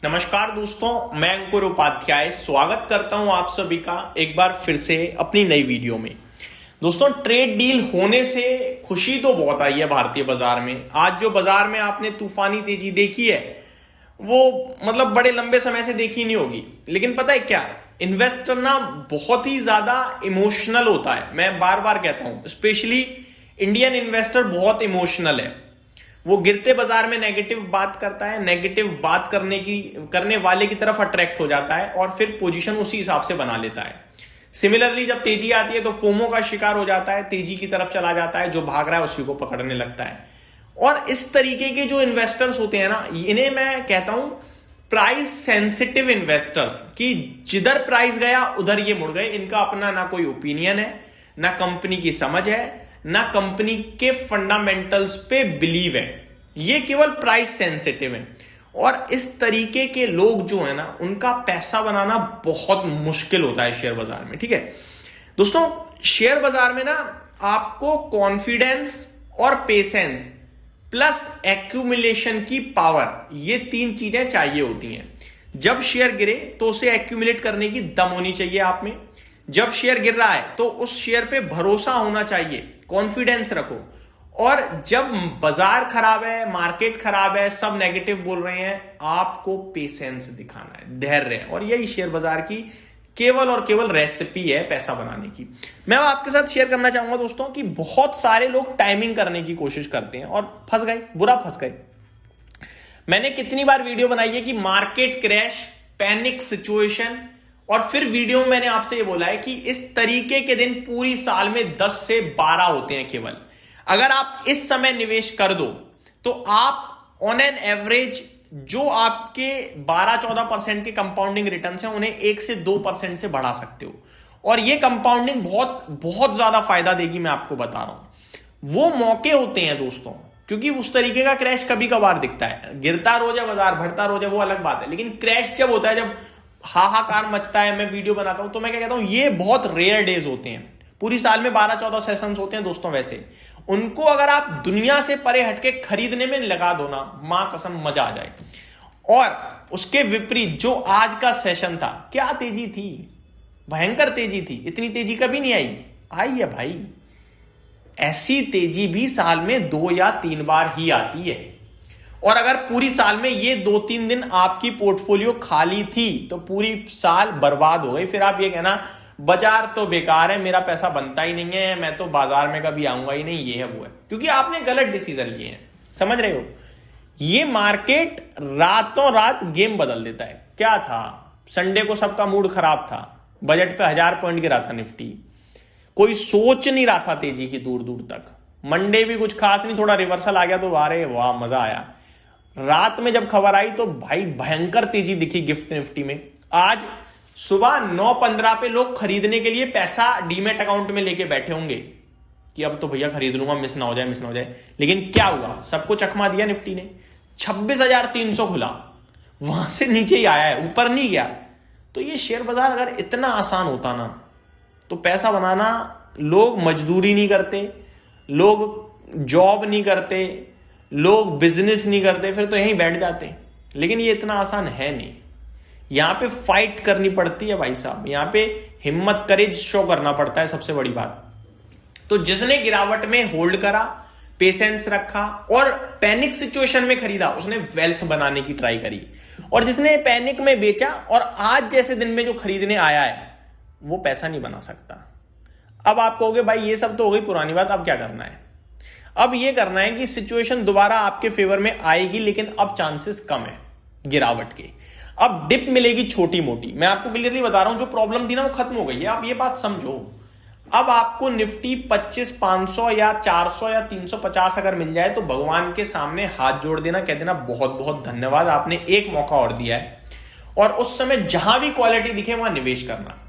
नमस्कार दोस्तों, मैं अंकुर उपाध्याय स्वागत करता हूं आप सभी का एक बार फिर से अपनी नई वीडियो में। दोस्तों, ट्रेड डील होने से खुशी तो बहुत आई है भारतीय बाजार में। आज जो बाजार में आपने तूफानी तेजी देखी है वो मतलब बड़े लंबे समय से देखी नहीं होगी। लेकिन पता है क्या, इन्वेस्टर ना बहुत ही ज्यादा इमोशनल होता है। मैं बार बार कहता हूं, स्पेशली इंडियन इन्वेस्टर बहुत इमोशनल है। वो गिरते बाजार में नेगेटिव बात करता है, नेगेटिव बात करने वाले की तरफ अट्रैक्ट हो जाता है और फिर पोजीशन उसी हिसाब से बना लेता है। सिमिलरली जब तेजी आती है तो फोमो का शिकार हो जाता है, तेजी की तरफ चला जाता है, जो भाग रहा है उसी को पकड़ने लगता है। और इस तरीके के जो इन्वेस्टर्स होते हैं ना, इन्हें मैं कहता हूं प्राइस सेंसिटिव इन्वेस्टर्स, कि जिधर प्राइस गया उधर ये मुड़ गए। इनका अपना ना कोई ओपिनियन है, ना कंपनी की समझ है, ना कंपनी के फंडामेंटल्स पे बिलीव है। ये केवल प्राइस सेंसिटिव है। और इस तरीके के लोग जो है ना, उनका पैसा बनाना बहुत मुश्किल होता है शेयर बाजार में। ठीक है दोस्तों, शेयर बाजार में ना आपको कॉन्फिडेंस और पेशेंस प्लस एक्यूमुलेशन की पावर, ये तीन चीजें चाहिए होती हैं। जब शेयर गिरे तो उसे एक्यूमुलेट करने की दम होनी चाहिए आप में। जब शेयर गिर रहा है तो उस शेयर पे भरोसा होना चाहिए, कॉन्फिडेंस रखो। और जब बाजार खराब है, मार्केट खराब है, सब नेगेटिव बोल रहे हैं, आपको पेशेंस दिखाना है, धैर्य है। और यही शेयर बाजार की केवल और केवल रेसिपी है पैसा बनाने की। मैं आपके साथ शेयर करना चाहूंगा दोस्तों कि बहुत सारे लोग टाइमिंग करने की कोशिश करते हैं और फंस गए, बुरा फंस गए। मैंने कितनी बार वीडियो बनाई है कि मार्केट क्रैश, पैनिक सिचुएशन, और फिर वीडियो में मैंने आपसे ये बोला है कि इस तरीके के दिन पूरी साल में 10 से 12 होते हैं केवल। अगर आप इस समय निवेश कर दो तो आप ऑन एन एवरेज जो आपके 12-14% के कंपाउंडिंग रिटर्न्स हैं, उन्हें 1 से 2% से बढ़ा सकते हो। और ये कंपाउंडिंग बहुत बहुत ज्यादा फायदा देगी, मैं आपको बता रहा हूं। वो मौके होते हैं दोस्तों, क्योंकि उस तरीके का क्रैश कभी कभार दिखता है। गिरता रोज है बाजार, बढ़ता रोज है, वो अलग बात है। लेकिन क्रैश जब होता है, जब हाहाकार मचता है, मैं वीडियो बनाता हूं तो मैं क्या कहता हूं, ये बहुत रेयर डेज होते हैं। पूरी साल में 12-14 सेशंस होते हैं दोस्तों। वैसे उनको अगर आप दुनिया से परे हटके खरीदने में लगा दो ना, मां कसम मजा आ जाए। और उसके विपरीत जो आज का सेशन था, क्या तेजी थी, भयंकर तेजी थी। इतनी तेजी कभी नहीं आई है भाई। ऐसी तेजी भी साल में 2 या 3 बार ही आती है। और अगर पूरी साल में ये 2-3 दिन आपकी पोर्टफोलियो खाली थी तो पूरी साल बर्बाद हो गई। फिर आप ये कहना बाजार तो बेकार है, मेरा पैसा बनता ही नहीं है, मैं तो बाजार में कभी आऊंगा ही नहीं, ये है वो है, क्योंकि आपने गलत डिसीजन लिए हैं। समझ रहे हो, ये मार्केट रातों रात गेम बदल देता है। क्या था, संडे को सबका मूड खराब था, बजट पे 1000 पॉइंट गिरा था निफ्टी, कोई सोच नहीं रहा था तेजी की दूर दूर तक। मंडे भी कुछ खास नहीं, थोड़ा रिवर्सल आ गया तो अरे वाह मजा आया। रात में जब खबर आई तो भाई भयंकर तेजी दिखी गिफ्ट निफ्टी में। आज सुबह 9:15 पे लोग खरीदने के लिए पैसा डीमेट अकाउंट में लेके बैठे होंगे कि अब तो भैया खरीद लूंगा, मिस ना हो जाए, मिस ना हो जाए। लेकिन क्या हुआ, सबको चकमा दिया निफ्टी ने। 26,300 खुला, वहां से नीचे ही आया है, ऊपर नहीं गया। तो ये शेयर बाजार अगर इतना आसान होता ना, तो पैसा बनाना, लोग मजदूरी नहीं करते, लोग जॉब नहीं करते, लोग बिजनेस नहीं करते, फिर तो यहीं बैठ जाते। लेकिन ये इतना आसान है नहीं। यहां पे फाइट करनी पड़ती है भाई साहब, यहां पे हिम्मत, करेज शो करना पड़ता है, सबसे बड़ी बात। तो जिसने गिरावट में होल्ड करा, पेशेंस रखा और पैनिक सिचुएशन में खरीदा, उसने वेल्थ बनाने की ट्राई करी। और जिसने पैनिक में बेचा और आज जैसे दिन में जो खरीदने आया है, वो पैसा नहीं बना सकता। अब आप कहोगे भाई ये सब तो हो गई पुरानी बात, अब क्या करना है? अब ये करना है कि सिचुएशन दोबारा आपके फेवर में आएगी, लेकिन अब चांसेस कम है गिरावट के। अब डिप मिलेगी छोटी मोटी। मैं आपको क्लियरली बता रहा हूं, जो प्रॉब्लम थी ना वो खत्म हो गई है। आप ये बात समझो। अब आपको निफ्टी 25,500 या 400 या 350 अगर मिल जाए तो भगवान के सामने हाथ जोड़ देना, कह देना बहुत बहुत धन्यवाद, आपने एक मौका और दिया है। और उस समय जहां भी क्वालिटी दिखे वहां निवेश करना।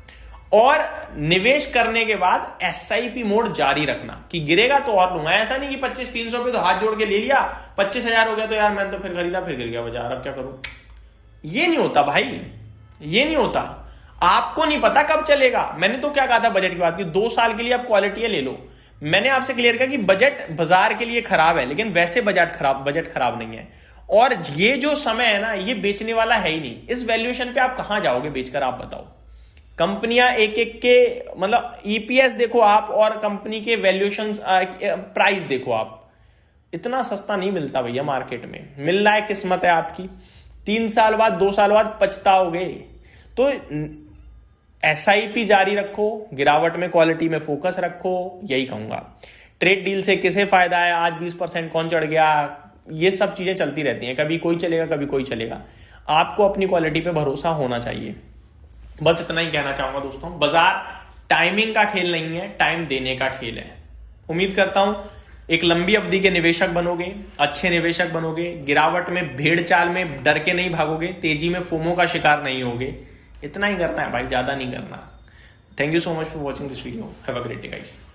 और निवेश करने के बाद एसआईपी मोड जारी रखना कि गिरेगा तो और लूंगा। ऐसा नहीं कि 25-300 पे तो हाथ जोड़ के ले लिया, 25,000 हो गया तो यार मैंने तो फिर खरीदा, फिर गिर गया बाजार, अब क्या करूं। ये नहीं होता भाई, ये नहीं होता। आपको नहीं पता कब चलेगा। मैंने तो क्या कहा था बजट की बात की, 2 साल के लिए आप क्वालिटी ले लो। मैंने आपसे क्लियर किया कि बजट बाजार के लिए खराब है, लेकिन वैसे बजट खराब नहीं है। और ये जो समय है ना, ये बेचने वाला है ही नहीं। इस वैल्यूएशन पे आप कहां जाओगे बेचकर, आप बताओ। कंपनियां एक एक के मतलब ईपीएस देखो आप, और कंपनी के वैल्यूएशन प्राइस देखो आप, इतना सस्ता नहीं मिलता भैया मार्केट में। मिल रहा है, किस्मत है आपकी। 3 साल बाद 2 साल बाद पछताओगे। तो एसआईपी जारी रखो, गिरावट में क्वालिटी में फोकस रखो, यही कहूंगा। ट्रेड डील से किसे फायदा है, आज 20% कौन चढ़ गया, ये सब चीजें चलती रहती हैं, कभी कोई चलेगा कभी कोई चलेगा। आपको अपनी क्वालिटी पे भरोसा होना चाहिए। बस इतना ही कहना चाहूंगा दोस्तों। बाजार टाइमिंग का खेल नहीं है, टाइम देने का खेल है। उम्मीद करता हूं एक लंबी अवधि के निवेशक बनोगे, अच्छे निवेशक बनोगे, गिरावट में भेड़ चाल में डर के नहीं भागोगे, तेजी में फोमो का शिकार नहीं होगे। इतना ही करना है भाई, ज्यादा नहीं करना। Thank you so much for watching this video. Have a great day guys.